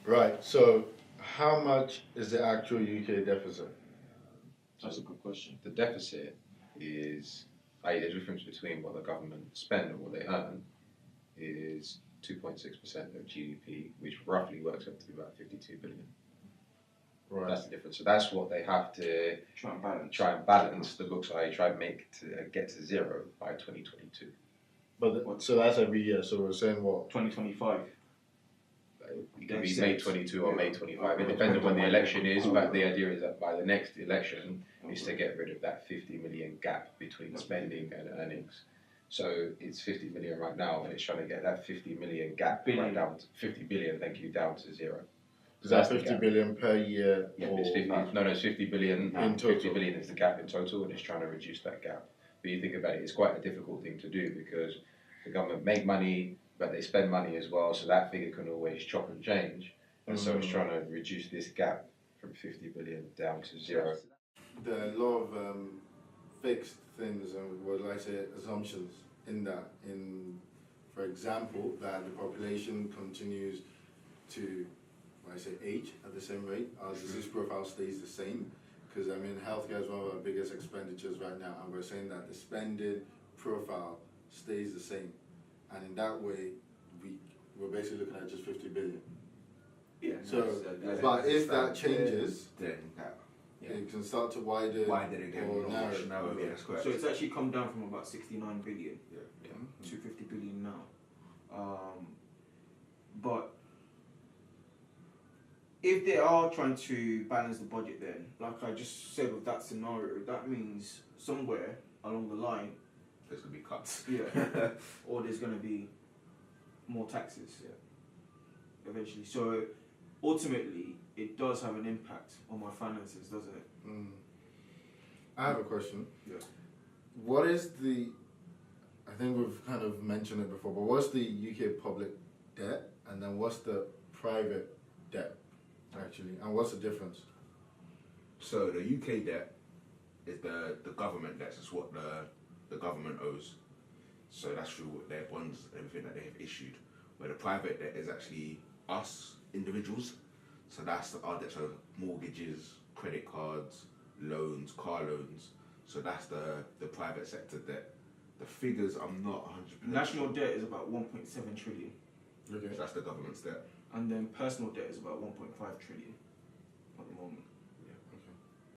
Right. So, how much is the actual UK deficit? That's a good question. The deficit is, i.e., the difference between what the government spend and what they earn is 2.6% of GDP, which roughly works up to about 52 billion. Right. That's the difference. So that's what they have to Try and balance. the books, i.e., try and make to get to zero by 2022. But so that's every year. So we're saying what? 2025. It could be May 22 or May 25. It depends on when the election is, but the idea is that by the next election is to get rid of that 50 million gap between spending and earnings. So it's 50 million right now, and it's trying to get that 50 million gap right down to 50 billion. Thank you, down to zero. Is that 50 billion per year? Yeah, it's 50. No, it's 50 billion. In total. 50 billion is the gap in total, and it's trying to reduce that gap. But you think about it, it's quite a difficult thing to do because the government make money, but they spend money as well, so that figure can always chop and change. And so it's trying to reduce this gap from 50 billion down to zero. There are a lot of fixed things and what I say assumptions in that. For example, that the population continues to, I say, age at the same rate. Our disease profile stays the same. Because I mean, healthcare is one of our biggest expenditures right now, and we're saying that the spending profile stays the same. And in that way, we're basically looking at just 50 billion. Yeah. So, but if that changes, then it can start to widen again or narrow. Yeah, that's correct. So it's actually come down from about 69 billion Yeah. to 50 billion now. But if they are trying to balance the budget, then, like I just said with that scenario, that means somewhere along the line, There's gonna be cuts. yeah, or there's going to be more taxes, eventually. So ultimately, it does have an impact on my finances, doesn't it? I have a question. Yeah. What is I think we've kind of mentioned it before, but what's the UK public debt and then what's the private debt actually? And what's the difference? So the UK debt is the government debt. It's what the government owes. So that's through their bonds, everything that they have issued. Where the private debt is actually us, individuals. So that's our debt, so mortgages, credit cards, loans, car loans. So that's the private sector debt. The figures, I'm not 100%. National debt is about 1.7 trillion. Okay. So that's the government's debt. And then personal debt is about 1.5 trillion.